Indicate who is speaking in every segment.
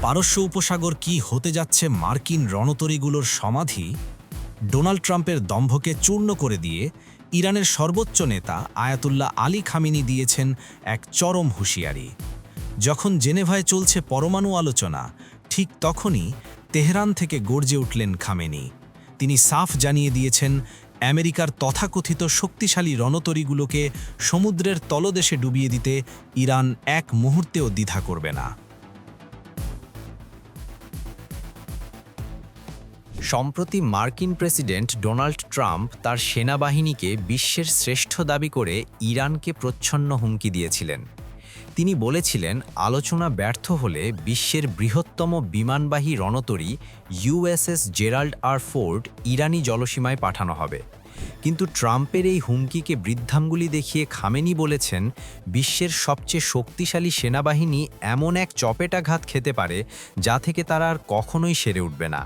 Speaker 1: পারস্য উপসাগর কি হতে যাচ্ছে মার্কিন রণতরীগুলোর সমাধি? ডোনাল্ড ট্রাম্পের দম্ভকে চূর্ণ করে দিয়ে ইরানের সর্বোচ্চ নেতা আয়াতুল্লাহ আলী খামেনি দিয়েছেন এক চরম হুঁশিয়ারি। যখন জেনেভায় চলছে পরমাণু আলোচনা, ঠিক তখনই তেহরান থেকে গর্জে উঠলেন খামেনি। তিনি সাফ জানিয়ে দিয়েছেন, আমেরিকার তথাকথিত শক্তিশালী রণতরীগুলোকে সমুদ্রের তলদেশে ডুবিয়ে দিতে ইরান এক মুহূর্তেও দ্বিধা করবে না।
Speaker 2: সম্প্রতি মার্কিন প্রেসিডেন্ট ডোনাল্ড ট্রাম্প তার সেনাবাহিনীকে বিশ্বের শ্রেষ্ঠ দাবি করে ইরানকে প্রচ্ছন্ন হুমকি দিয়েছিলেন। তিনি বলেছিলেন, আলোচনা ব্যর্থ হলে বিশ্বের বৃহত্তম বিমানবাহী রণতরী ইউএসএস জেরাল্ড আর ফোর্ড ইরানি জলসীমায় পাঠানো হবে। কিন্তু ট্রাম্পের এই হুমকিকে বৃদ্ধাঙ্গুলি দেখিয়ে খামেনি বলেছেন, বিশ্বের সবচেয়ে শক্তিশালী সেনাবাহিনী এমন এক চপেটাঘাত খেতে পারে যা থেকে তারা আর কখনোই সেরে উঠবে না।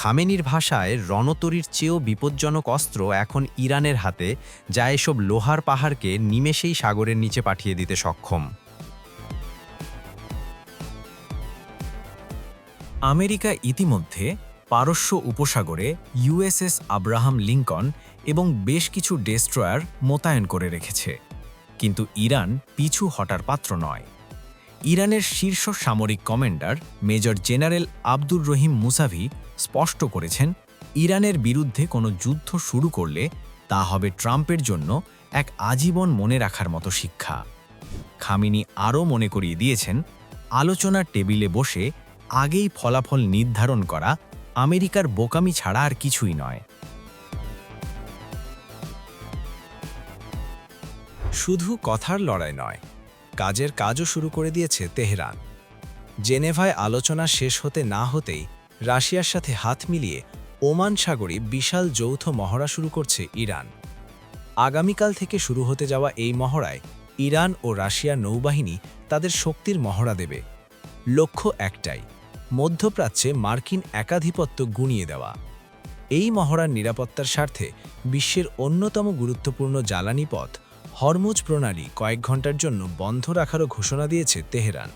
Speaker 2: খামেনির ভাষায়, রণতরীর চেয়েও বিপজ্জনক অস্ত্র এখন ইরানের হাতে, যা এসব লোহার পাহাড়কে নিমেষেই সাগরের নিচে পাঠিয়ে দিতে সক্ষম।
Speaker 1: আমেরিকা ইতিমধ্যে পারস্য উপসাগরে ইউএসএস আব্রাহাম লিঙ্কন এবং বেশ কিছু ডেস্ট্রয়ার মোতায়েন করে রেখেছে। কিন্তু ইরান পিছু হটার পাত্র নয়। ইরানের শীর্ষ সামরিক commander major general Abdur Rahim Musavi স্পষ্ট করেছেন, ইরানের বিরুদ্ধে কোনো যুদ্ধ শুরু করলে তা হবে ট্রাম্পের জন্য এক আজীবন মনে রাখার মতো শিক্ষা। খামেনি আরও মনে করিয়ে দিয়েছেন, আলোচনার টেবিলে বসে আগেই ফলাফল নির্ধারণ করা আমেরিকার বোকামি ছাড়া আর কিছুই নয়। শুধু কথার লড়াই নয়, কাজের কাজও শুরু করে দিয়েছে তেহরান। জেনেভায় আলোচনা শেষ হতে না হতেই রাশিয়ার সাথে হাত মিলিয়ে ওমান সাগরে বিশাল যৌথ মহড়া শুরু করছে ইরান। আগামীকাল থেকে শুরু হতে যাওয়া এই মহড়ায় ইরান ও রাশিয়ার নৌবাহিনী তাদের শক্তির মহড়া দেবে। লক্ষ্য একটাই, মধ্যপ্রাচ্যে মার্কিন একাধিপত্য গুঁড়িয়ে দেওয়া। এই মহড়ার নিরাপত্তার স্বার্থে বিশ্বের অন্যতম গুরুত্বপূর্ণ জ্বালানি পথ হরমুজ প্রণালী কয়েক ঘন্টার জন্য বন্ধ রাখারও ঘোষণা দিয়েছে তেহরান।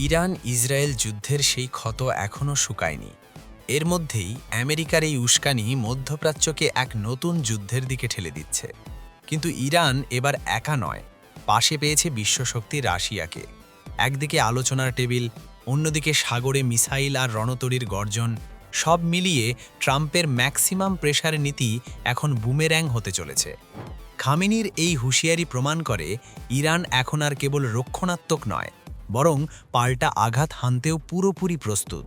Speaker 3: ইরান ইসরায়েল যুদ্ধের সেই ক্ষত এখনও শুকায়নি। এর মধ্যেই আমেরিকার এই উস্কানি মধ্যপ্রাচ্যকে এক নতুন যুদ্ধের দিকে ঠেলে দিচ্ছে। কিন্তু ইরান এবার একা নয়, পাশে পেয়েছে বিশ্বশক্তি রাশিয়াকে। একদিকে আলোচনার টেবিল, অন্যদিকে সাগরে মিসাইল আর রণতরীর গর্জন। সব মিলিয়ে ট্রাম্পের ম্যাক্সিমাম প্রেসার নীতি এখন বুমের্যাং হতে চলেছে। খামেনির এই হুঁশিয়ারি প্রমাণ করে, ইরান এখন আর কেবল রক্ষণাত্মক নয়, বরং পাল্টা আঘাত হানতেও পুরোপুরি প্রস্তুত।